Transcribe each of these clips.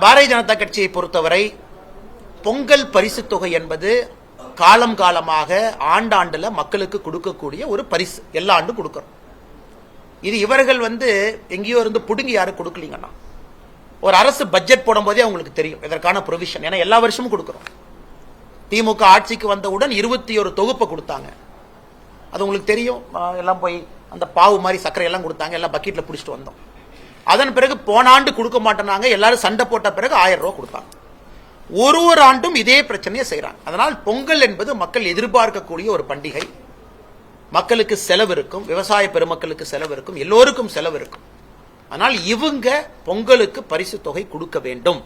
பாரதிய ஜனதா கட்சியை பொறுத்தவரை பொங்கல் பரிசு தொகை என்பது காலம் காலமாக ஆண்டாண்டுல மக்களுக்கு கொடுக்கக்கூடிய ஒரு பரிசு. எல்லா ஆண்டும் கொடுக்கிறோம். இது இவர்கள் எங்கேயோ இருந்து புடுங்கி யாரும் கொடுக்கலீங்கன்னா, ஒரு அரசு பட்ஜெட் போடும் போதே அவங்களுக்கு தெரியும் இதற்கான ப்ரொவிஷன். ஏன்னா எல்லா வருஷமும் கொடுக்கிறோம். திமுக ஆட்சிக்கு வந்தவுடன் 21 தொகுப்பை கொடுத்தாங்க. அது உங்களுக்கு தெரியும். எல்லாம் போய் அந்த பாவு மாதிரி சர்க்கரை எல்லாம் கொடுத்தாங்க. எல்லாம் பக்கெட்ல பிடிச்சிட்டு வந்தோம். அதன் பிறகு போன ஆண்டு கொடுக்க மாட்டேனாங்க. எல்லாரும் சண்டை போட்ட பிறகு 1000 ரூபாய் கொடுத்தாங்க. ஒரு ஆண்டும் இதே பிரச்சனையை செய்யறாங்க. அதனால் பொங்கல் என்பது மக்கள் எதிர்பார்க்கக்கூடிய ஒரு பண்டிகை. மக்களுக்கு செலவு இருக்கும், விவசாய பெருமக்களுக்கு செலவு இருக்கும், எல்லோருக்கும் செலவு இருக்கும். ஆனால் இவங்க பொங்கலுக்கு பரிசு தொகை கொடுக்க வேண்டும்.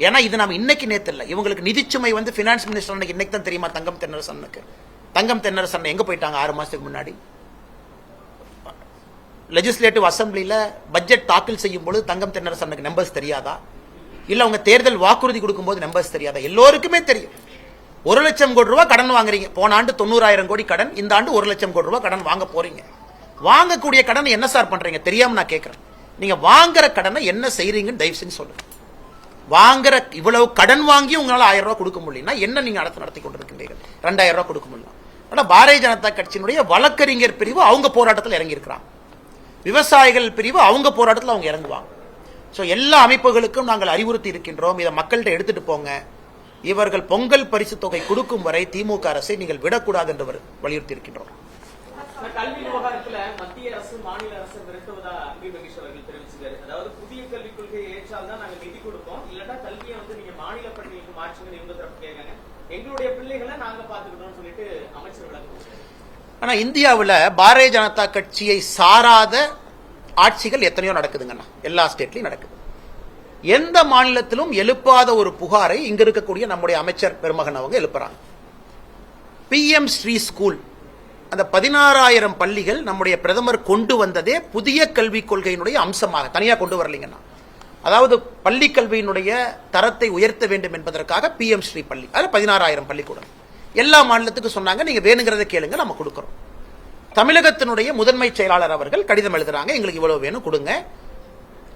ஏன்னா இது நம்ம இன்னைக்கு நேத்து இல்ல. இவங்களுக்கு நிதிச்சுமை பினான்ஸ் மினிஸ்டர் இன்னைக்கு தான் தெரியுமா? தங்கம் தென்னரசன் எங்க போயிட்டாங்க 6 மாசத்துக்கு முன்னாடி? லெஜிஸ்லேட்டிவ் அசம்பிளில பட்ஜெட் தாக்கல் செய்யும் பொழுது தங்கம் தென்னரசனுக்கு நம்பர்ஸ் தெரியாதா? இல்ல அவங்க தேர்தல் வாக்குறுதி கொடுக்கும் போது நம்பர்ஸ் தெரியாதா? எல்லோருக்குமே தெரியும். 1 லட்சம் கோடி ரூபாய் கடன் வாங்குறீங்க. போன ஆண்டு 90,000 கோடி கடன், இந்த ஆண்டு 1 லட்சம் கோடி ரூபாய் கடன் வாங்க போறீங்க. வாங்கக்கூடிய கடன் என்ன சார் பண்றீங்க? தெரியாம நான் கேட்கிறேன். நீங்க வாங்குற கடனை என்ன செய்றீங்கன்னு தயவு செஞ்சு சொல்லுங்க. வாங்குற இவ்வளவு கடன் வாங்கி உங்களால 1000 ரூபாய் கொடுக்க முடியலன்னா என்ன நீங்க நடத்தி கொண்டிருக்கின்றீர்கள்? 2000 ரூபாய் கொடுக்க முடியல. ஆனா பாரதிய ஜனதா கட்சியினுடைய வழக்கறிஞர் பிரிவு அவங்க போராட்டத்தில் இறங்கி இருக்கிறாங்க. விவசாயிகள் பிரிவு அவங்க போராட்டத்தில் அவங்க இறங்குவாங்க. எல்லா அமைப்புகளுக்கும் நாங்கள் அறிவுறுத்தி இருக்கின்றோம். இதை மக்கள்கிட்ட எடுத்துட்டு போங்க. இவர்கள் பொங்கல் பரிசு தொகை கொடுக்கும் வரை திமுக அரசை நீங்கள் விடக்கூடாது என்று வலியுறுத்தி இருக்கின்றோம். கல்வி விவகாரத்தில் மத்திய அரசு மாநில அரசு விரட்டுவதா அன்பு மகேஷ் அவர்கள் தெரிவிச்சிருக்காரு. அதாவது புதிய கல்விக் கொள்கையை ஏற்றால் தான் நாங்கள் நிதி கொடுப்போம், இல்லன்னா கல்வியை நீங்க மாநில பள்ளிக்கு மாற்றுங்க இவங்க தரப்பு கேட்காங்க. எங்களுடைய பிள்ளைகளை நாங்க பாத்துக்கிட்டோம்னு சொல்லிட்டு அமைச்சர் விளக்கம். ஆனா இந்தியாவில் பாரதிய ஜனதா கட்சியை சாராத ஆட்சிகள் எத்தனையோ நடக்குதுங்கண்ணா. எல்லா ஸ்டேட்லயும் நடக்குது. எந்த மாநிலத்திலும் எழுப்பாத ஒரு புகாரை இங்க இருக்கக்கூடிய நம்முடைய அமைச்சர் பெருமகன் அவங்க எழுப்புறாங்க. PM ஸ்ரீ ஸ்கூல், அந்த 16,000 பள்ளிகள் நம்முடைய பிரதமர் கொண்டு வந்ததே புதிய கல்விக் கொள்கையினுடைய அம்சமாக, தனியாக கொண்டு வரலீங்கன்னா. அதாவது பள்ளி கல்வியினுடைய தரத்தை உயர்த்த வேண்டும் என்பதற்காக PM ஸ்ரீ பள்ளி, அது 16,000 பள்ளிக்கூடம். எல்லா மாநிலத்துக்கும் சொன்னாங்க, நீங்க வேணுங்கிறத கேளுங்க, நம்ம கொடுக்கிறோம். தமிழகத்தினுடைய முதன்மை செயலாளர் அவர்கள் கடிதம் எழுதுறாங்க, எங்களுக்கு இவ்வளவு வேணும் கொடுங்க.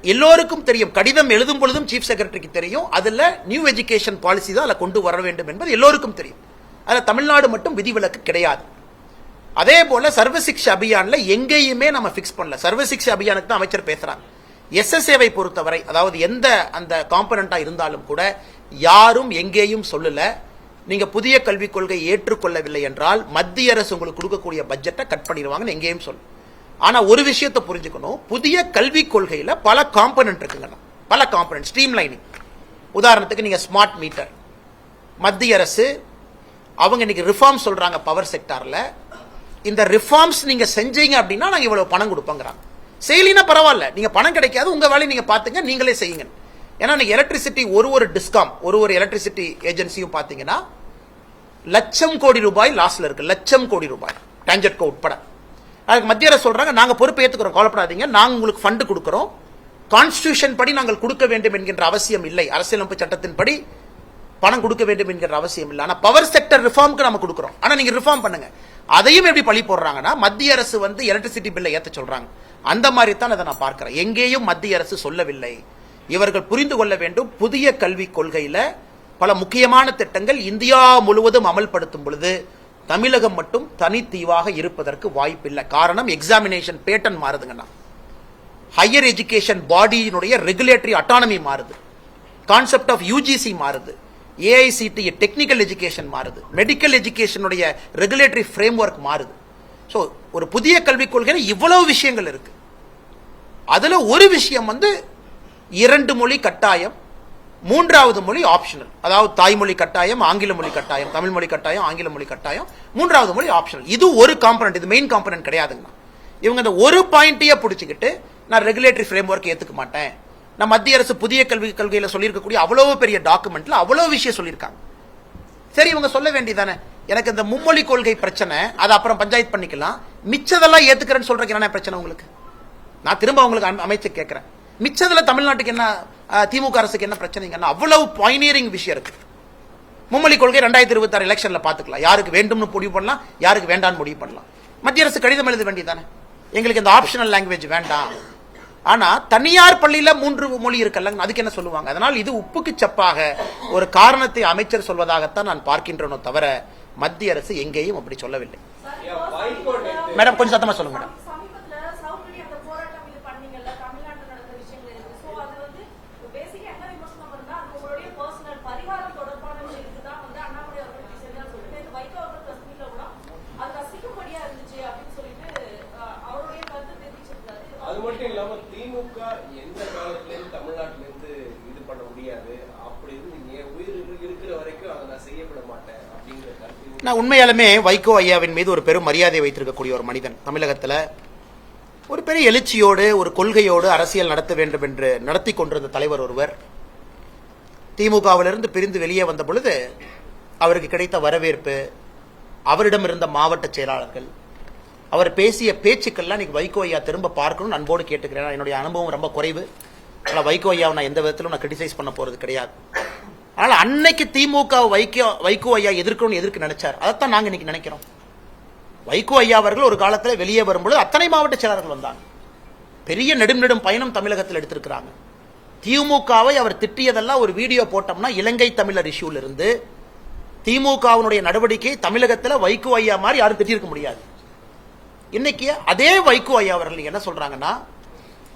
எல்லோருக்கும் தெரியும், கடிதம் எழுதும் பொழுதும் சீஃப் செக்ரட்டரிக்கு தெரியும், அதுல நியூ எஜுகேஷன் பாலிசி தான் அதுல கொண்டு வர வேண்டும் என்பது எல்லோருக்கும் தெரியும். அதுல தமிழ்நாடு மட்டும் விதிவிலக்கு கிடையாது. அதே போல சர்வசிக்ஷா அபியான்ல எங்கேயுமே நம்ம பிக்ஸ் பண்ணல. சர்வசிக்ஷா அபியானுக்கு தான் அமைச்சர் பேசுறாங்க. SSAவை பொறுத்தவரை, அதாவது எந்த அந்த காம்பனண்டா இருந்தாலும் கூட யாரும் எங்கேயும் சொல்லல, நீங்க புதிய கல்விக் கொள்கை ஏற்றுக்கொள்ளவில்லை என்றால் மத்திய அரசு உங்களுக்கு கொடுக்கக்கூடிய பட்ஜெட்டை கட் பண்ணிடுவாங்கன்னு எங்கேயும் சொல்லு. ஆனா ஒரு விஷயத்தை புரிஞ்சுக்கணும், புதிய கல்விக் கொள்கையில பல காம்பனன்ட் இருக்குங்க, பல காம்பனன்ட் ஸ்ட்ரீம் லைனிங். உதாரணத்துக்கு நீங்க ஸ்மார்ட் மீட்டர், மத்திய அரசு அவங்க இன்னைக்கு ரிஃபார்ம் சொல்றாங்க பவர் செக்டார்ல. இந்த ரிஃபார்ம்ஸ் நீங்க செஞ்சீங்க அப்படின்னா நாங்க இவ்வளவு பணம் கொடுப்போங்கிறாங்க. செய்யலினா பரவாயில்ல, நீங்க பணம் கிடைக்காது, உங்க வேலையை நீங்க பாத்துங்க, நீங்களே செய்யுங்க. ஏன்னா நீங்க எலக்ட்ரிசிட்டி ஒரு டிஸ்காம் ஒரு எலக்ட்ரிசிட்டி ஏஜென்சியும் பாத்தீங்கன்னா லட்சம் கோடி ரூபாய் லாஸ்ல இருக்கு. லட்சம் கோடி ரூபாய் டான்ஜெட்கோ உட்பட. அதுக்கு மத்திய அரசு சொல்றாங்க, நாங்க பொறுப்பு ஏத்துக்கிறோம், கவலைப்படாதீங்க, நாங்க உங்களுக்கு ஃபண்ட் கொடுக்கிறோம், கான்ஸ்டிடியூஷன் படி நாங்கள் கொடுக்க வேண்டும் என்கின்ற அவசியம் இல்லை, அரசியலமைப்பு சட்டத்தின்படி பணம் கொடுக்க வேண்டும் என்கிற அவசியம் இல்லை. ஆனா பவர் செக்டர் ரிஃபார்முக்கு நம்ம கொடுக்கிறோம், ஆனா நீங்க ரிஃபார்ம் பண்ணுங்க. அதையும் எப்படி பழி போடுறாங்கன்னா, மத்திய அரசு எலக்ட்ரிசிட்டி பில்லை ஏத்த சொல்றாங்க. அந்த மாதிரி தான் அதை நான் பார்க்கிறேன். எங்கேயும் மத்திய அரசு சொல்லவில்லை. இவர்கள் புரிந்து கொள்ள வேண்டும், புதிய கல்விக் கொள்கையில பல முக்கியமான திட்டங்கள் இந்தியா முழுவதும் அமல்படுத்தும் பொழுது தமிழகம் மட்டும் தனித்தீவாக இருப்பதற்கு வாய்ப்பில்லை. காரணம், எக்ஸாமினேஷன் பேட்டர்ன் மாறுதுங்கண்ணா, ஹையர் எஜுகேஷன் பாடியினுடைய ரெகுலேட்டரி அட்டானமி மாறுது, கான்செப்ட் ஆஃப் UGC மாறுது, AICTE டெக்னிக்கல் எஜுகேஷன் மாறுது, மெடிக்கல் எஜுகேஷனுடைய ரெகுலேட்டரி ஃப்ரேம் ஒர்க் மாறுது. ஸோ ஒரு புதிய கல்விக் கொள்கையில் இவ்வளவு விஷயங்கள் இருக்கு. அதுல ஒரு விஷயம் 2 மொழி கட்டாயம், 3வது மொழி ஆப்ஷனல். அதாவது தாய்மொழி கட்டாயம், ஆங்கில மொழி கட்டாயம், தமிழ் மொழி கட்டாயம், ஆங்கில மொழி கட்டாயம், 3வது மொழி ஆப்ஷனல். இது ஒரு காம்பனன்ட், இது மெயின் காம்பனன்ட் கிடையாதுங்க. இவங்க இந்த ஒரு பாயிண்டையே பிடிச்சிக்கிட்டு நான் ரெகுலேட்டரி ஃப்ரேம் ஒர்க் ஏத்துக்க மாட்டேன், நான் மத்திய அரசு புதிய கல்விக் கொள்கையில சொல்லியிருக்கக்கூடிய அவ்வளவு பெரிய டாக்குமெண்ட்ல அவ்வளவு விஷயம் சொல்லியிருக்காங்க. சரி, இவங்க சொல்ல வேண்டியதானே, எனக்கு இந்த மும்மொழி கொள்கை பிரச்சனை, அதை அப்புறம் பஞ்சாயத்து பண்ணிக்கலாம், மிச்சதெல்லாம் ஏத்துக்கிறேன்னு சொல்றதுக்கு என்ன பிரச்சனை உங்களுக்கு? நான் திரும்ப உங்களுக்கு அமைச்சு கேட்கிறேன், மிச்சதுல தமிழ்நாட்டுக்கு என்ன, திமுக அரசுக்கு என்ன பிரச்சனைங்கன்னா, அவ்வளவு பாயினியரிங் விஷயம் இருக்கு. மும்மொழி கொள்கை 2026 எலெக்ஷன்ல பாத்துக்கலாம், யாருக்கு வேண்டும்னு முடிவு பண்ணலாம், யாருக்கு வேண்டாம்னு முடிவு பண்ணலாம். மத்திய அரசு கடிதம் எழுத வேண்டியதானே, எங்களுக்கு இந்த ஆப்ஷனல் லாங்குவேஜ் வேண்டாம். ஆனா தனியார் பள்ளியில 3 மொழி இருக்கல்ல, அதுக்கு என்ன சொல்லுவாங்க? அதனால் இது உப்புக்கு சப்பாக ஒரு காரணத்தை அமைச்சர் சொல்வதாகத்தான் நான் பார்க்கின்றனோ தவிர மத்திய அரசு எங்கேயும் அப்படி சொல்லவில்லை. மேடம் கொஞ்சம் சத்தமா சொல்லுங்க மேடம். அது மட்டும் இல்லாம திமுக எந்த காலத்திலேருந்து தமிழ்நாட்டில இருந்து இது பண்ண முடியாது, அப்படி உயிர் இருக்கிற வரைக்கும் அதை நான் செய்யப்பட மாட்டேன் அப்படிங்கிற கருத்து. நான் உண்மையாலுமே வைகோ ஐயாவின் மீது ஒரு பெரும் மரியாதை வைத்திருக்கக்கூடிய ஒரு மனிதன். தமிழகத்துல ஒரு பெரிய எழுச்சியோடு ஒரு கொள்கையோடு அரசியல் நடத்த வேண்டும் என்று நடத்தி கொண்டிருந்த தலைவர் ஒருவர் திமுகவிலிருந்து பிரிந்து வெளியே வந்த பொழுது அவருக்கு கிடைத்த வரவேற்பு, அவரிடம் இருந்த மாவட்ட செயலாளர்கள், அவர் பேசிய பேச்சுக்கள்லாம் இன்னைக்கு வைகோ ஐயா திரும்ப பார்க்கணும்னு அன்போடு கேட்டுக்கிறேன். என்னுடைய அனுபவம் ரொம்ப குறைவு, ஆனால் வைகோ ஐயாவை நான் எந்த விதத்திலும் நான் கிரிட்டிசைஸ் பண்ண போறது கிடையாது. ஆனால் அன்னைக்கு திமுக வைகோ ஐயா எதிர்க்கணும்னு எதிர்க்க நினைச்சார், அதைத்தான் நாங்க இன்னைக்கு நினைக்கிறோம். வைகோ ஐயா அவர்கள் ஒரு காலத்தில் வெளியே வரும்பொழுது அத்தனை மாவட்ட செயலாளர்கள் வந்தாங்க. பெரிய நெடும் பயணம் தமிழகத்தில் எடுத்திருக்கிறாங்க. திமுகவை அவர் திட்டியதெல்லாம் ஒரு வீடியோ போட்டோம்னா இலங்கை தமிழர் இஷ்யூல இருந்து திமுகவினுடைய நடவடிக்கை தமிழகத்தில் வைகோ ஐயா மாதிரி யாரும் திட்டிருக்க முடியாது. இன்னைக்கு அதே வைகோ ஐயா அவர்கள் என்ன சொல்றாங்கன்னா,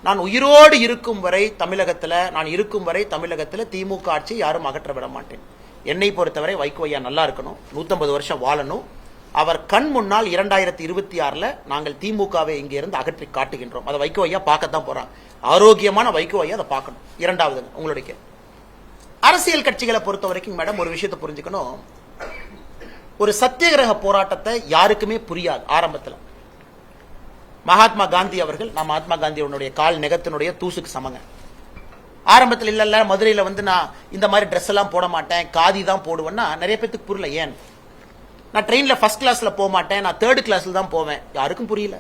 நான் உயிரோடு இருக்கும் வரை தமிழகத்தில் திமுக ஆட்சி யாரும் அகற்ற விட மாட்டேன். என்னை பொறுத்தவரை வைகோ ஐயா நல்லா இருக்கணும், 150 வருஷம் வாழணும். அவர் கண் முன்னால் 2026 நாங்கள் திமுகவை இங்கே இருந்து அகற்றி காட்டுகின்றோம். அதை வைகோ ஐயா பார்க்கத்தான் போறாங்க. ஆரோக்கியமான வைகோ ஐயா அதை பார்க்கணும். இரண்டாவது உங்களுடைய அரசியல் கட்சிகளை பொறுத்த வரைக்கும் மேடம் ஒரு விஷயத்தை புரிஞ்சுக்கணும். ஒரு சத்தியகிரக போராட்டத்தை யாருக்குமே புரியாது ஆரம்பத்தில். மகாத்மா காந்தி அவர்கள், நான் மகாத்மா காந்தியோடைய கால் நெகத்தினுடைய தூசுக்கு சமங்க. ஆரம்பத்தில் இல்ல மதுரையில் நான் இந்த மாதிரி ட்ரெஸ் எல்லாம் போட மாட்டேன், காதி தான் போடுவேன்னா நிறைய பேருக்கு புரியல. ஏன் நான் ட்ரெயின்ல ஃபர்ஸ்ட் கிளாஸ்ல போக மாட்டேன், நான் 3rd கிளாஸ்ல தான் போவேன், யாருக்கும் புரியல.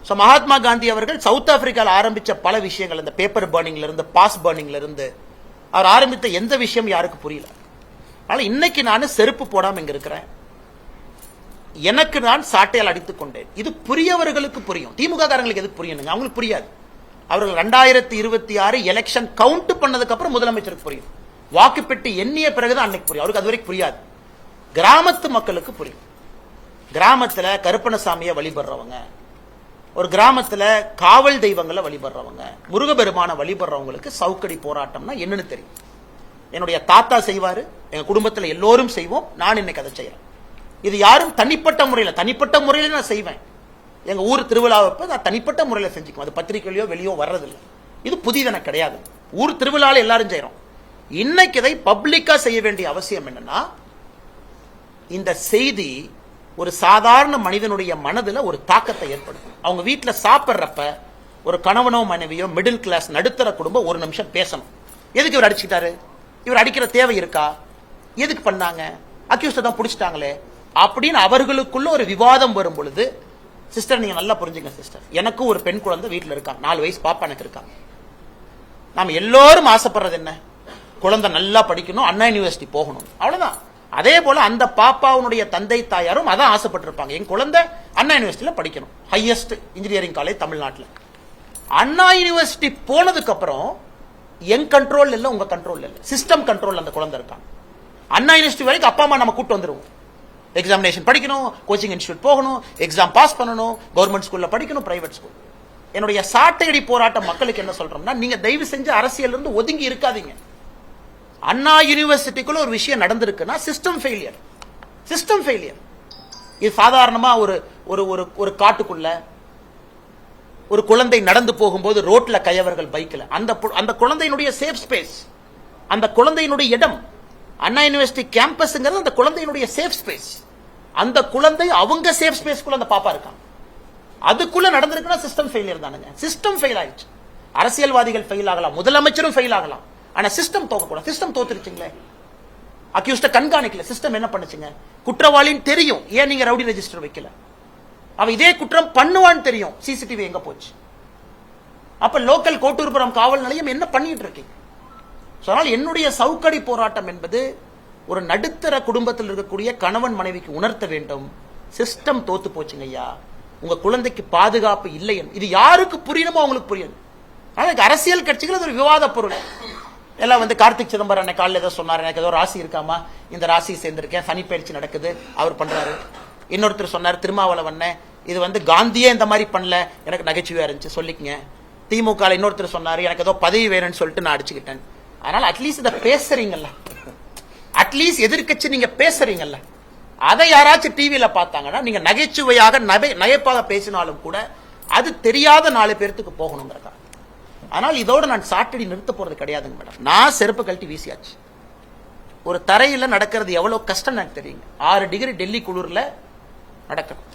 சோ மகாத்மா காந்தி அவர்கள் சவுத் ஆப்பிரிக்காவில் ஆரம்பிச்ச பல விஷயங்கள், இந்த பேப்பர் பர்னிங்ல இருந்து பாஸ் பர்னிங்ல இருந்து அவர் ஆரம்பித்த எந்த விஷயம் யாருக்கு புரியல. அதனால இன்னைக்கு நான் செருப்பு போடாம இங்க இருக்கிறேன், எனக்கு நான் சாட்டையால் அடித்துக் கொண்டேன். இது புரியவர்களுக்கு புரியும், திமுக காரங்களுக்கு எதுக்கு புரியணுங்க? அவங்களுக்கு புரியாது. அவர்கள் 2026 எலெக்ஷன் கவுண்ட் பண்ணதுக்கு அப்புறம் முதலமைச்சருக்கு புரியும், வாக்குப்பெட்டி எண்ணிய பிறகுதான் அன்னைக்கு புரியும். அவருக்கு அது வரைக்கும் புரியாது. கிராமத்து மக்களுக்கு புரியும். கிராமத்துல கருப்பணசாமியை வழிபடுறவங்க, ஒரு கிராமத்துல காவல் தெய்வங்களை வழிபடுறவங்க, முருகபெருமான வழிபடுறவங்களுக்கு சவுக்கடி போராட்டம்னா என்னன்னு தெரியும். என்னுடைய தாத்தா செய்வாரு, எங்க குடும்பத்துல எல்லோரும் செய்வோம், நான் இன்னைக்கு அதை செய்யறேன். இது யாரும் தனிப்பட்ட முறையில் நான் செய்வேன். எங்க ஊர் திருவிழாவை நான் தனிப்பட்ட முறையில் செஞ்சுக்குவேன். அது பத்திரிகையிலயோ வெளியோ வர்றதில்லை. இது புதிதென கிடையாது. ஊர் திருவிழாவில் எல்லாரும் செய்யறோம். இன்னைக்கு இதை பப்ளிக்கா செய்ய வேண்டிய அவசியம் என்னன்னா, இந்த செய்தி ஒரு சாதாரண மனிதனுடைய மனதில் ஒரு தாக்கத்தை ஏற்படுத்தும். அவங்க வீட்டில் சாப்பிட்றப்ப ஒரு கணவனோ மனைவியோ மிடில் கிளாஸ் நடுத்தர குடும்பம் ஒரு நிமிஷம் பேசணும். எதுக்கு இவர் அடிச்சுட்டாரு, இவர் அடிக்கிற தேவை இருக்கா, எதுக்கு பண்ணாங்க, அக்யூஸ்ட் தான் பிடிச்சிட்டாங்களே அப்படின்னு அவர்களுக்குள்ள ஒரு விவாதம் வரும் பொழுது, சிஸ்டர் நீங்க நல்லா புரிஞ்சுங்க சிஸ்டர், எனக்கும் ஒரு பெண் குழந்தை வீட்டில் இருக்காங்க, 4 வயசு பாப்பா எனக்கு இருக்காங்க. நாம எல்லோரும் ஆசைப்படுறது என்ன, குழந்தை நல்லா படிக்கணும், அண்ணா யூனிவர்சிட்டி போகணும், அவ்வளவுதான். அதே போல அந்த பாப்பாவுடைய தந்தை தாயாரும் அதான் ஆசைப்பட்டிருப்பாங்க, என் குழந்தை அண்ணா யூனிவர்சிட்டியில படிக்கணும், ஹையஸ்ட் இன்ஜினியரிங் காலேஜ் தமிழ்நாட்டில். அண்ணா யூனிவர்சிட்டி போனதுக்கு அப்புறம் என் கண்ட்ரோல் இல்ல, உங்க கண்ட்ரோல் இல்ல, சிஸ்டம் கண்ட்ரோல் அந்த குழந்தை இருக்காங்க. அண்ணா யூனிவர்சிட்டி வரைக்கும் அப்பா அம்மா நம்ம கூட்டு வந்துருவோம். எக்ஸாமினேஷன் படிக்கணும், கோச்சிங் இன்ஸ்டியூட் போகணும், எக்ஸாம் பாஸ் பண்ணணும், கவர்மெண்ட் ஸ்கூல்ல படிக்கணும், பிரைவேட் ஸ்கூல். என்னுடைய சாட்டையடி போராட்ட மக்களுக்கு என்ன சொல்றோம்னா, நீங்க தயவு செஞ்சு அரசியல் இருந்து ஒதுங்கி இருக்காதீங்க. அண்ணா யூனிவர்சிட்டிக்குள்ள ஒரு விஷயம் நடந்திருக்குன்னா சிஸ்டம் ஃபெயிலியர். இது சாதாரணமா ஒரு காட்டுக்குள்ள ஒரு குழந்தை நடந்து போகும்போது ரோட்ல கயவர்கள் பைக்ல, அந்த குழந்தையினுடைய சேஃப் ஸ்பேஸ், அந்த குழந்தையினுடைய இடம், அண்ணா யூனிவர்சிட்டி கேம்பஸ்ங்கிறது அந்த குழந்தையினுடைய சேஃப் ஸ்பேஸ். அந்த குழந்தை அவங்க சேஃப் ஸ்பேஸ்க்குள்ள அந்த பாப்பா இருக்காங்க, அதுக்குள்ள நடந்திருக்குன்னா சிஸ்டம் ஃபெயிலியர் தானுங்க. சிஸ்டம் ஃபெயில் ஆயிடுச்சு. அரசியல்வாதிகள் ஃபெயில் ஆகலாம், முதலமைச்சரும் ஃபெயில் ஆகலாம், ஆனா சிஸ்டம் தோக்கக்கூடாது. சிஸ்டம் தோத்துருச்சுங்களே, அக்யூஸ்ட கண்காணிக்கல, சிஸ்டம் என்ன பண்ணுச்சுங்க, குற்றவாளின்னு தெரியும், ஏன் நீங்க ரவுடி ரெஜிஸ்டர் வைக்கல, அவன் இதே குற்றம் பண்ணுவான்னு தெரியும், சிசிடிவி எங்க போச்சு, அப்ப லோக்கல் கோட்டூர்புரம் காவல் நிலையம் என்ன பண்ணிட்டு இருக்கீங்க? அதனால் என்னுடைய சவுக்கடி போராட்டம் என்பது ஒரு நடுத்தர குடும்பத்தில் இருக்கக்கூடிய கணவன் மனைவிக்கு உணர்த்த வேண்டும், சிஸ்டம் தோத்து போச்சுங்க ஐயா, உங்க குழந்தைக்கு பாதுகாப்பு இல்லை. இது யாருக்கு புரியணுமோ அவங்களுக்கு புரியும். ஆனால் அரசியல் கட்சிகள் அது ஒரு விவாத பொருள். எல்லாம் வந்து கார்த்திக் சிதம்பரம் அன்னைக்கு காலையில் ஏதோ சொன்னார், எனக்கு ஏதோ ராசி இருக்காமா, இந்த ராசியை சேர்ந்திருக்கேன், சனி பயிற்சி நடக்குது, அவர் பண்றாரு. இன்னொருத்தர் சொன்னார் திருமாவளவன், இது வந்து காந்தியே இந்த மாதிரி பண்ணல, எனக்கு நகைச்சுவையா இருந்துச்சு, சொல்லிக்கங்க. திமுக இன்னொருத்தர் சொன்னார், எனக்கு ஏதோ பதவி வேணும்னு சொல்லிட்டு நான் அடிச்சுக்கிட்டேன். அதனால அட்லீஸ்ட் இதை பேசுறீங்கல்ல, அட்லீஸ்ட் எதிர்கட்சி நீங்க பேசுறீங்கல்ல, அதை யாராச்சும் டிவியில பார்த்தாங்கன்னா நீங்க நகைச்சுவையாக நகைப்பாக பேசினாலும் கூட அது தெரியாத 4 பேர்த்துக்கு போகணுங்கிறதா. ஆனால் இதோட நான் சாட்டடி நிறுத்த போறது கிடையாதுங்க மேடம். நான் செருப்பு கழட்டி வீசியாச்சு. ஒரு தரையில நடக்கிறது எவ்வளவு கஷ்டம் எனக்கு தெரியுங்க. 6 டிகிரி டெல்லி குளிர்ல நடக்கணும்.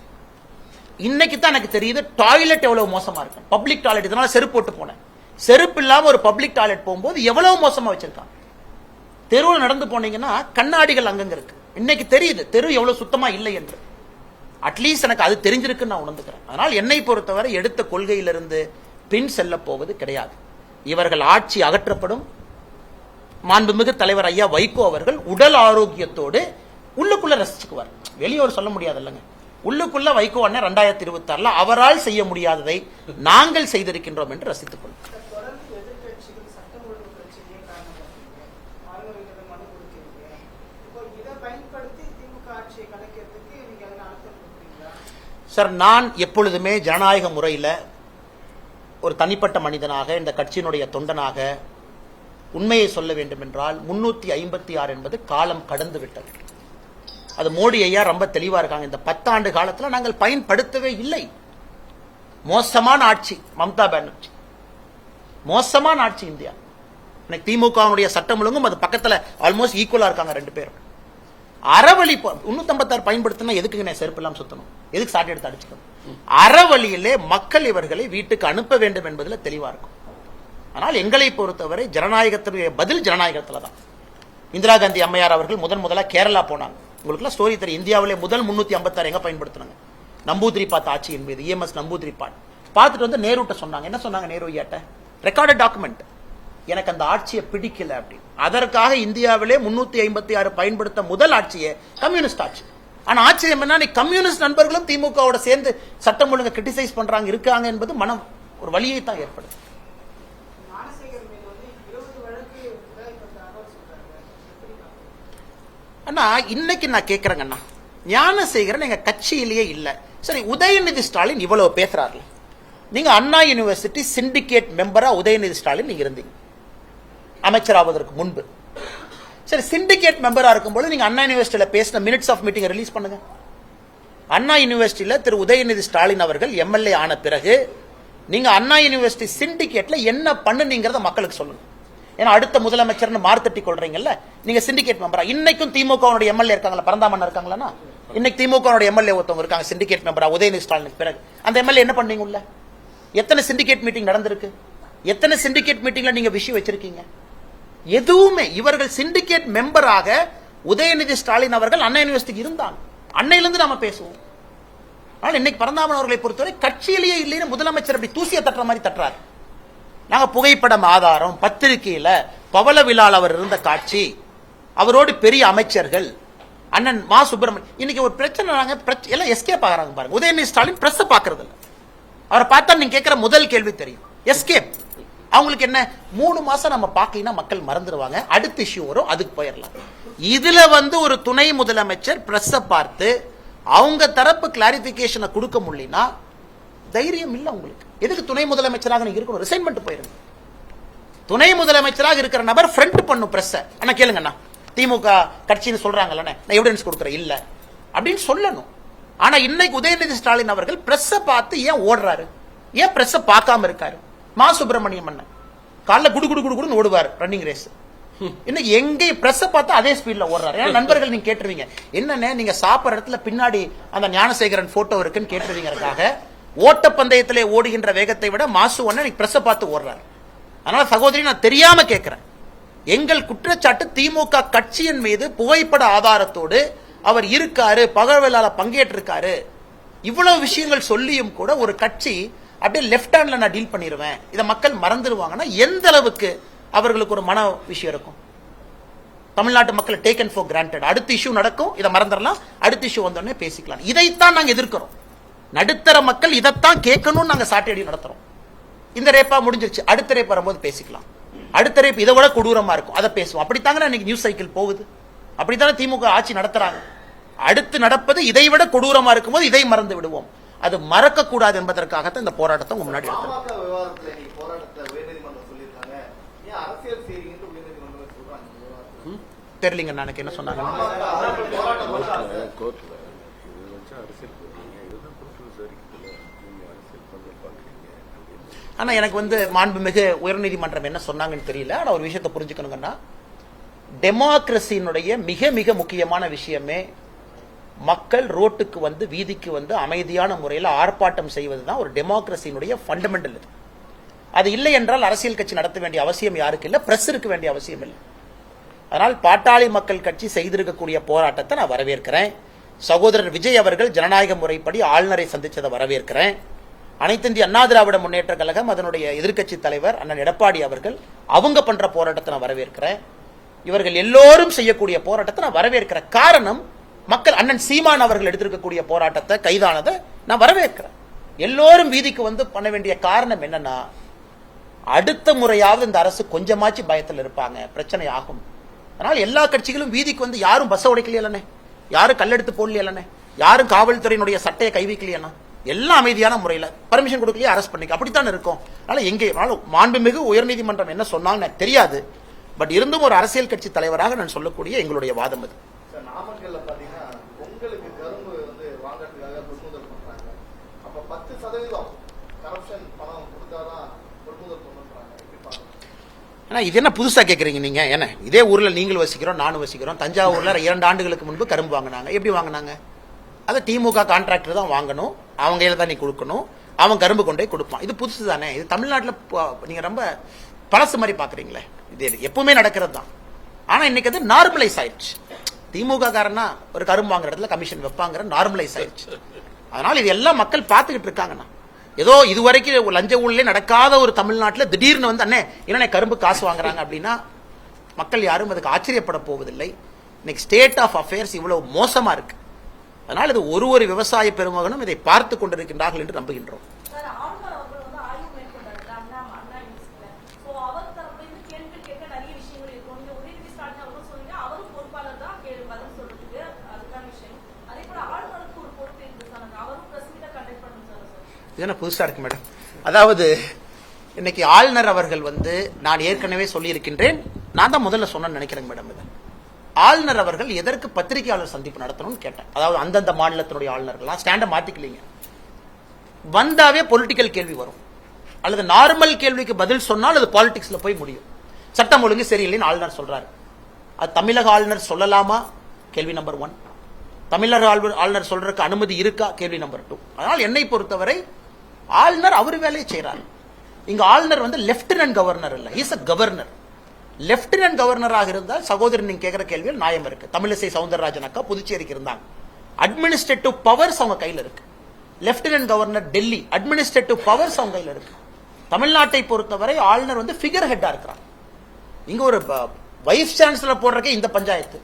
இன்னைக்கு தான் எனக்கு தெரியுது டாய்லெட் எவ்வளவு மோசமா இருக்கு. பப்ளிக் டாய்லெட், இதனால செருப்பு போட்டு போனேன். செருப்பு இல்லாம ஒரு பப்ளிக் டாய்லெட் போகும்போது எவ்வளவு மோசமா வச்சிருக்காங்க. தெருவில் நடந்து போனீங்கன்னா கண்ணாடிகள் அங்கங்க இருக்கு. இன்னைக்கு தெரியுது தெரு எவ்வளவு சுத்தமா இல்லை என்று. அட்லீஸ்ட் எனக்கு அது தெரிஞ்சிருக்குன்னு நான் உணர்ந்துக்கிறேன். அதனால் என்னை பொறுத்தவரை எடுத்த கொள்கையிலிருந்து பின் செல்ல போவது கிடையாது. இவர்கள் ஆட்சி அகற்றப்படும். மாண்புமிகு தலைவர் ஐயா வைகோ அவர்கள் உடல் ஆரோக்கியத்தோடு உள்ளுக்குள்ள ரசிச்சுக்குவார். வெளியோர் சொல்ல முடியாது இல்லைங்க. உள்ளுக்குள்ள வைகோ அண்ணன் 2026 அவரால் செய்ய முடியாததை நாங்கள் செய்திருக்கின்றோம் என்று ரசித்துக் கொள்ளும். சார், நான் எப்பொழுதுமே ஜனநாயக முறையில் ஒரு தனிப்பட்ட மனிதனாக, இந்த கட்சியினுடைய தொண்டனாக உண்மையை சொல்ல வேண்டும் என்றால் 356 என்பது காலம் கடந்து விட்டது. அது மோடி ஐயா ரொம்ப தெளிவா இருக்காங்க. இந்த 10 ஆண்டு காலத்தில் நாங்கள் பயன்படுத்தவே இல்லை. மோசமான ஆட்சி மம்தா பானர்ஜி, மோசமான ஆட்சி இந்தியா. இன்னைக்கு திமுகவுடைய சட்டம் ஒழுங்கும் அது பக்கத்தில் ஆல்மோஸ்ட் ஈக்குவலா இருக்காங்க 2 பேரும். அறவழி 356 பயன்படுத்தினா எதுக்குங்க செருப்பு எல்லாம் சுத்தணும், எதுக்கு சாட்டை எடுத்து அடிச்சுக்கணும்? அறவழியிலே மக்கள் இவர்களை வீட்டுக்கு அனுப்ப வேண்டும் என்பதில் தெளிவா இருக்கும். ஆனால் எங்களை பொறுத்தவரை ஜனநாயகத்தினுடைய பதில் ஜனநாயகத்துல தான். இந்திரா காந்தி அம்மையார் அவர்கள் முதலாக கேரளா போனாங்க. உங்களுக்கு ஸ்டோரி தெரியும். இந்தியாவிலே முதல் 356 எங்க பயன்படுத்தினாங்க? நம்பூதிரிபாத் ஆட்சியின் மீது, இஎம்எஸ் நம்பூதிரிபாத் பார்த்துட்டு வந்து நேருட்ட சொன்னாங்க. என்ன சொன்னாங்க நேரு ஐயாட்ட? ரெக்கார்டட் டாக்குமெண்ட், எனக்கு அந்த ஆட்சியை பிடிக்கல அப்படின்னு. அதற்காக இந்தியாவிலே 356 பயன்படுத்த முதல் ஆட்சியே கம்யூனிஸ்ட் ஆட்சி. ஆனா ஆச்சரியம் என்ன, கம்யூனிஸ்ட் நண்பர்களும் திமுகவோட சேர்ந்து சட்டம் ஒழுங்கை கிரிட்டிசைஸ் பண்றாங்க இருக்காங்க என்பது மனம் ஒரு வழியை தான் ஏற்படுது. அண்ணா இன்னைக்கு நான் கேட்கிறேங்கண்ணா, ஞானசேகரன் எங்க கட்சியிலேயே இல்ல. சரி, உதயநிதி ஸ்டாலின் இவ்வளவு பேசுறாரு. நீங்க அண்ணா யூனிவர்சிட்டி சிண்டிகேட் மெம்பரா உதயநிதி ஸ்டாலின் நீங்க இருந்தீங்க அமைச்சராவதற்கு முன்பு. சரி, சிண்டிகேட் மெம்பரா இருக்கும்போது நீங்க அண்ணா யூனிவர்சிட்டியில பேசின மினிட்ஸ் ஆஃப் மீட்டிங் ரிலீஸ் பண்ணுங்க. அண்ணா யூனிவர்சிட்டியில திரு உதயநிதி ஸ்டாலின் அவர்கள் எம்எல்ஏ ஆன பிறகு நீங்க அண்ணா யூனிவர்சிட்டி சிண்டிகேட்ல என்ன பண்ணுனீங்கறத மக்களுக்கு சொல்லுங்க. ஏன்னா அடுத்த முதலமைச்சர்னு மார்த்தட்டி கொள்றீங்கல்ல, நீங்க சிண்டிகேட் மெம்பரா. இன்னைக்கும் திமுக எம்எல்ஏ இருக்காங்களா, பரந்தாமன் இருக்காங்களா? இன்னைக்கு திமுக எம்எல்ஏ ஒருத்தவங்க இருக்காங்க சிண்டிகேட் மெம்பரா உதயநிதி ஸ்டாலின் பிறகு. அந்த எம்எல்ஏ என்ன பண்ணீங்க? உள்ள எத்தனை சிண்டிகேட் மீட்டிங் நடந்திருக்கு? எத்தனை சிண்டிகேட் மீட்டிங்ல நீங்க விஷயம் வச்சிருக்கீங்க? எதுவுமே. இவர்கள் சிண்டிகேட் மெம்பராக உதயநிதி ஸ்டாலின் அவர்கள் அண்ணா யூனிவர்சிட்டிக்கு இருந்தாங்க. அன்னையிலிருந்து நாம பேசுவோம். ஆனால் இன்னைக்கு பரந்தாமன் அவர்களை பொறுத்தவரை கட்சியிலேயே இல்லைன்னு முதலமைச்சர் அப்படி தூசிய தட்டுற மாதிரி தட்டுறாரு. நாங்க புகைப்படம் ஆதாரம், பத்திரிகையில பவள விழால் அவர் இருந்த காட்சி, அவரோடு பெரிய அமைச்சர்கள், அண்ணன் மா சுப்பிரமணியன். இன்னைக்கு ஒரு பிரச்சனை, நாங்க எல்லாம் எஸ்கேப் ஆகிறாங்க பாருங்க. உதயநிதி ஸ்டாலின் பிரஸ் பாக்குறது இல்ல. அவரை பார்த்தா நீங்க கேட்கிற முதல் கேள்வி தெரியும், எஸ்கேப். அவங்களுக்கு என்ன, 3 மாசம் நம்ம பார்க்கலனா மக்கள் மறந்துடுவாங்க, அடுத்த இஷ்யூ வரும், அதுக்கு போயிடலாம். இதுல ஒரு துணை முதலமைச்சர் பிரஸ் பார்த்து அவங்க தரப்பு கிளாரிபிகேஷனை கொடுக்க முடியலனா தைரியம் இல்ல உங்களுக்கு. எதுக்கு துணை முதலமைச்சராக நீங்க இருக்கணும்? ரிசைன் பண்ணிட்டு போயிருங்க. துணை முதலமைச்சராக இருக்கிற நபர் ஃப்ரண்ட் பண்ணும் பிரஸ். அண்ணா கேளுங்கண்ணா, திமுக கட்சின்னு சொல்றாங்கல்ல, நான் எவிடன்ஸ் கொடுக்குறேன் இல்ல அப்படின்னு சொல்லணும். ஆனா இன்னைக்கு உதயநிதி ஸ்டாலின் அவர்கள் பிரஸ் பார்த்து ஏன் ஓடுறாரு? ஏன் பிரஸ் பார்க்காம இருக்காரு? மா சுப்பிரமணியம் அண்ணன் காலைல குடு குடு குடு குடுன்னு ஓடுவார் ரன்னிங் ரேஸ். இன்னைக்கு எங்கே பிரஸ் பார்த்து அதே ஸ்பீட்ல ஓடுறாரு. ஏன்னா நண்பர்கள் நீங்க கேட்டுருவீங்க, என்னன்னு நீங்க சாப்பிட்ற இடத்துல பின்னாடி அந்த ஞானசேகரன் போட்டோ இருக்குன்னு கேட்டுருவீங்கிறதுக்காக ஓட்டப்பந்தயத்திலே ஓடுகின்ற வேகத்தை விட மாசு அண்ணன் பிரஸ் பார்த்து ஓடுறாரு. அதனால சகோதரி, நான் தெரியாம கேட்கிறேன். எங்கள் குற்றச்சாட்டு திமுக கட்சியின் மீது புகைப்பட ஆதாரத்தோடு அவர் இருக்காரு, பகவலால பங்கேற்றிருக்காரு, இவ்வளவு விஷயங்கள் சொல்லியும் கூட ஒரு கட்சி அப்படியே லெப்ட் ஹேண்ட்ல நான் டீல் பண்ணிடுவேன், இதை மக்கள் மறந்துடுவாங்கன்னா எந்த அளவுக்கு அவர்களுக்கு ஒரு மன விஷயம் இருக்கும்? தமிழ்நாட்டு மக்கள் டேக்கன் ஃபார் கிராண்டட். அடுத்த இஷ்யூ நடக்கும், இதை மறந்துடலாம், அடுத்த இஷ்யூ வந்தோடனே பேசிக்கலாம். இதைத்தான் நாங்க எதிர்க்கிறோம். நடுத்தர மக்கள் இதைத்தான் கேட்கணும்னு நாங்க சாட்டடி நடத்துறோம். இந்த ரேப்பா முடிஞ்சிருச்சு, அடுத்த ரேப் வரும்போது பேசிக்கலாம். அடுத்த ரேப் இதை விட கொடூரமா இருக்கும், அதை பேசுவோம். அப்படித்தாங்க இன்னைக்கு நியூஸ் சைக்கிள் போகுது, அப்படித்தானே திமுக ஆட்சி நடத்துறாங்க. அடுத்து நடப்பது இதை விட கொடூரமா இருக்கும்போது இதை மறந்து விடுவோம். அது மறக்க கூடாது என்பதற்காகத்தான் இந்த போராட்டத்தை உங்க முன்னாடி தெரியலங்க. எனக்கு என்ன சொன்னாங்க, ஆனா எனக்கு மாண்புமிகு உயர்நீதிமன்றம் என்ன சொன்னாங்கன்னு தெரியல. ஆனா ஒரு விஷயத்தை புரிஞ்சுக்கணுங்கன்னா, டெமோக்ரஸியினுடைய மிக மிக முக்கியமான விஷயமே மக்கள் ரோட்டுக்கு வீதிக்கு அமைதியான முறையில் ஆர்ப்பாட்டம் செய்வதுதான் ஒரு டெமோக்ரஸியினுடைய ஃபண்டமெண்டல். அது இல்லை என்றால் அரசியல் கட்சி நடத்த வேண்டிய அவசியம் யாருக்கு இல்லை, பிரஸ் இருக்க வேண்டிய அவசியம் இல்லை. அதனால் பாட்டாளி மக்கள் கட்சி செய்திருக்கக்கூடிய போராட்டத்தை நான் வரவேற்கிறேன். சகோதரர் விஜய் அவர்கள் ஜனநாயக முறைப்படி ஆளுநரை சந்திச்சதை வரவேற்கிறேன். அனைத்து இந்திய அண்ணா திராவிட முன்னேற்ற கழகம் அதனுடைய எதிர்க்கட்சி தலைவர் அண்ணன் எடப்பாடி அவர்கள் அவங்க பண்ற போராட்டத்தை நான் வரவேற்கிறேன். இவர்கள் எல்லோரும் செய்யக்கூடிய போராட்டத்தை நான் வரவேற்கிறேன். காரணம், மக்கள் அண்ணன் சீமான் அவர்கள் எடுத்திருக்கக்கூடிய போராட்டத்தை, கைதானதை நான் வரவேற்கிறேன். எல்லோரும் வீதிக்கு பண்ண வேண்டிய காரணம் என்னன்னா, அடுத்த முறையாவது இந்த அரசு கொஞ்சமாச்சு பயத்தில் இருப்பாங்க, பிரச்சனை ஆகும். அதனால எல்லா கட்சிகளும் வீதிக்கு யாரும் பஸ் உடைக்கலையே, யாரும் கல்லெடுத்து போடலையே, யாரும் காவல்துறையினுடைய சட்டையை கை வைக்கலையா, எல்லாம் அமைதியான முறையில் பர்மிஷன் கொடுக்கலையே அரெஸ்ட் பண்ணிக்க, அப்படித்தான் இருக்கும். அதனால எங்கே மாண்புமிகு உயர்நீதிமன்றம் என்ன சொன்னாங்க தெரியாது. பட் இருந்தும் ஒரு அரசியல் கட்சி தலைவராக நான் சொல்லக்கூடிய எங்களுடைய வாதம் அது. நாமக்கல்ல பாத்தீங்கன்னா உங்களுக்கு கரும்பு வாங்கறதுக்காக கொள்முதல் பண்றாங்க. அப்ப 10% கரப்ஷன் பணம் கொடுத்தாதான் கொள்முதல் பண்றாங்க. ஆனா இது என்ன புதுசா கேக்குறீங்க நீங்க? என்ன இதே ஊர்ல நீங்கள் வசிக்கிறோம், நானும் வசிக்கிறோம். தஞ்சாவூர்ல 2 ஆண்டுகளுக்கு முன்பு கரும்பு வாங்கினாங்க. எப்படி வாங்கினாங்க? அதை திமுக கான்ட்ராக்டர் தான் வாங்கணும், அவங்க கையில தான் நீ கொடுக்கணும், அவன் கரும்பு கொண்டே கொடுப்பான். இது புதுசு தானே? இது தமிழ்நாட்டில் நீங்க ரொம்ப பழசு மாதிரி பாக்குறீங்களே. இது எப்பவுமே நடக்கிறது தான். ஆனா இன்னைக்கு அது நார்மலைஸ் ஆயிடுச்சு. திமுக காரனா ஒரு கரும்பு வாங்குற இடத்துல கமிஷன் வைப்பாங்கிற நார்மலைஸ் ஆயிடுச்சு. அதனால இது எல்லாம் மக்கள் பார்த்துக்கிட்டு இருக்காங்கண்ணா. ஏதோ இதுவரைக்கும் லஞ்ச ஊழலே நடக்காத ஒரு தமிழ்நாட்டில் திடீர்னு அண்ணே என்ன கரும்பு காசு வாங்குறாங்க அப்படின்னா மக்கள் யாரும் அதுக்கு ஆச்சரியப்பட போவதில்லை. இன்னைக்கு ஸ்டேட் ஆஃப் அஃபேர்ஸ் இவ்வளவு மோசமா இருக்கு. அதனால் இது ஒரு விவசாய பெருமகனும் இதை பார்த்து கொண்டிருக்கின்றார்கள் என்று நம்புகின்றோம். இது புதுசா இருக்கு மேடம். அதாவது இன்னைக்கு ஆளுநர் அவர்கள் நான் ஏற்கனவே சொல்லியிருக்கின்றேன், நான் தான் முதல்ல சொன்னேன்னு நினைக்கிறேன் மேடம். இது ஆளுநர் அவர்கள் எதற்கு பத்திரிகையாளர் சந்திப்பு நடத்தணும்னு கேட்டேன். அதாவது அந்தந்த மாநிலத்தினுடைய ஆளுநர்கள் ஸ்டாண்ட மாத்திக்கலீங்க. வந்தாவே பொலிட்டிக்கல் கேள்வி வரும், அல்லது நார்மல் கேள்விக்கு பதில் சொன்னால் அது பாலிடிக்ஸ்ல போய் முடியும். சட்டம் ஒழுங்கு சரியில்லைன்னு ஆளுநர் சொல்றாரு. அது தமிழக ஆளுநர் சொல்லலாமா? கேள்வி நம்பர் 1. தமிழக ஆளுநர் சொல்றதுக்கு அனுமதி இருக்கா? கேள்வி நம்பர் 2. அதனால் என்னை பொறுத்தவரை ஆளுநர் அவர் வேலையை செய்யறாரு. இங்க ஆளுநர் லெப்டினன்ட் கவர்னர் இல்ல, இஸ் அ கவர்னர். லெப்டினன்ட் கவர்னராக இருந்தால் சகோதரன் நீங்க கேட்கிற கேள்வியில் நியாயம் இருக்கு. தமிழிசை சவுந்தரராஜன் அக்கா புதுச்சேரிக்கு இருந்தாங்க. அட்மினிஸ்ட்ரேட்டிவ் பவர்ஸ் அவங்க கையில் இருக்கு. Lieutenant governor Delhi, administrative powers அவங்க கையில் இருக்கு. தமிழ்நாட்டை பொறுத்தவரை ஆளுநர் ஃபிகர் ஹெட்டா இருக்கிறார். இங்க ஒரு வைஸ் சான்சலர் போடுறக்கே இந்த பஞ்சாயத்து.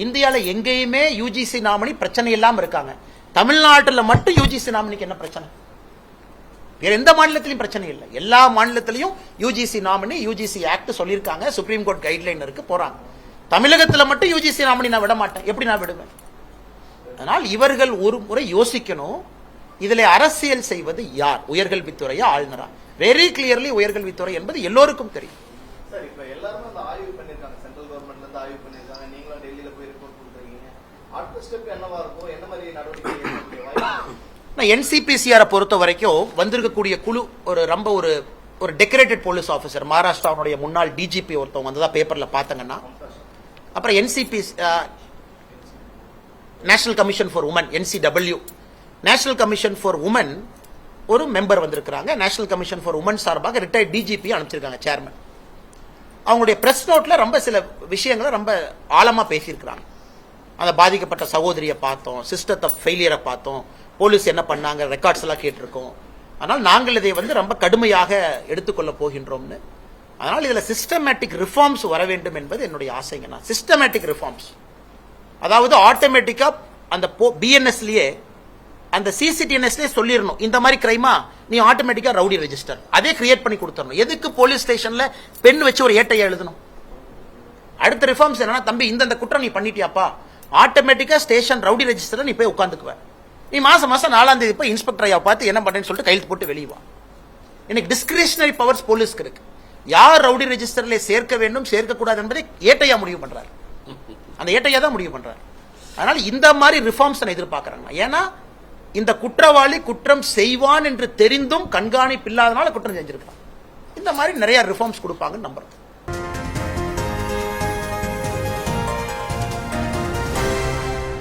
இந்தியால எங்கேயுமே யூஜிசி நாமினி பிரச்சனை இல்லாம இருக்காங்க. தமிழ்நாட்டில் மட்டும் யூஜிசி நாமினிக்கு என்ன பிரச்சனை? வேற எந்த மாநிலத்திலும் பிரச்சனை இல்லை. எல்லா மாநிலத்திலையும் யூஜிசி நாமினி, யூஜிசி ஆக்ட் சொல்லியிருக்காங்க, சுப்ரீம் கோர்ட் கைட்லைன் இருக்கு, போறாங்க. தமிழகத்தில் மட்டும் யூஜிசி நாமினி நான் விட மாட்டேன். எப்படி நான் விடுவேன்? அதனால் இவர்கள் ஒரு முறை யோசிக்கணும், இதில் அரசியல் செய்வது யார்? உயர்கல்வித்துறையா ஆளுநரா? வெரி கிளியர்லி உயர்கல்வித்துறை என்பது எல்லோருக்கும் தெரியும். சார், இப்ப எல்லாரும் ஆய்வு பண்ணிருக்காங்க, சென்ட்ரல் கவர்மெண்ட்ல இருந்து ஆய்வு பண்ணிருக்காங்க, நீங்களும் டெல்லியில போய் ரிப்போர்ட் கொடுத்துருக்கீங்க. அடுத்த ஸ்டெப் என்னவா இருக்கும்? என்ன மாதிரி நடவடிக்கை? என்சிபிசிஆரை பொறுத்த வரைக்கும் வந்திருக்கக்கூடிய குழு ரொம்ப ஒரு டெக்கரேட்டட் போலீஸ் ஆபீசர், மகாராஷ்டிராவுடைய முன்னாள் டிஜிபி ஒருத்தவங்க வந்ததா பேப்பர்ல பாத்தங்கன்னா. அப்புறம் NCP national commission for women, NCW national commission for women ஒரு மெம்பர் வந்திருக்கிறாங்க. நேஷனல் கமிஷன் ஃபார் உமன் சார்பாக ரிட்டையர்ட் டிஜிபி அனுப்பிச்சிருக்காங்க, சேர்மன். அவங்களுடைய பிரஸ் நோட்ல ரொம்ப சில விஷயங்களை ரொம்ப ஆழமா பேசியிருக்கிறாங்க. அந்த பாதிக்கப்பட்ட சகோதரியை பார்த்தோம், சிஸ்டத்தை ஃபெயிலியரை பார்த்தோம், போலீஸ் என்ன பண்ணாங்க, ரெக்கார்ட்ஸ் எல்லாம் கேட்டிருக்கோம். ஆனால் நாங்கள் இதை ரொம்ப கடுமையாக எடுத்துக்கொள்ள போகின்றோம்னு. அதனால் இதுல சிஸ்டமேட்டிக் ரிஃபார்ம்ஸ் வர வேண்டும் என்பது என்னுடைய ஆசைங்க. சிஸ்டமேட்டிக் ரிஃபார்ம்ஸ், அதாவது ஆட்டோமேட்டிக்கா அந்த பிஎன்எஸ்லயே அந்த சிசிடிஎன்எஸ்லேயே சொல்லிடணும் இந்த மாதிரி கிரைமா நீ ஆட்டோமேட்டிக்கா ரவுடி ரெஜிஸ்டர் அதே கிரியேட் பண்ணி கொடுத்துடணும். எதுக்கு போலீஸ் ஸ்டேஷன்ல பெண் வச்சு ஒரு ஏட்டையை எழுதணும்? அடுத்த ரிஃபார்ம்ஸ் என்னன்னா, தம்பி இந்த குற்றம் நீ பண்ணிட்டியாப்பா, ஆட்டோமேட்டிக்கா ஸ்டேஷன் ரவுடி ரெஜிஸ்டர்ல நீ போய் உட்காந்துக்குவ. நீ மாசம் 4ஆம் தேதி போய் இன்ஸ்பெக்டர் ஐயா பார்த்து என்ன பண்றேன்னு சொல்லிட்டு கையெழுத்து போட்டு வெளியே வா. எனக்கு டிஸ்கிரிஷனரி பவர்ஸ் போலீஸ்க்கு இருக்கு. யார் ரவுடி ரெஜிஸ்டர்ல சேர்க்க வேண்டும் சேர்க்க கூடாது என்பதை ஏட்டையா முடிவு பண்றாரு. அந்த ஏட்டையா தான் முடிவு பண்றாரு. அதனால இந்த மாதிரி ரிஃபார்ம்ஸ் நான் எதிர்பார்க்கறாங்க. ஏன்னா இந்த குற்றவாளி குற்றம் செய்வான் என்று தெரிந்தும் கண்காணிப்பு இல்லாதனால குற்றம் செஞ்சிருக்கான். இந்த மாதிரி நிறைய ரிஃபார்ம்ஸ் கொடுப்பாங்கன்னு நம்புறேன்.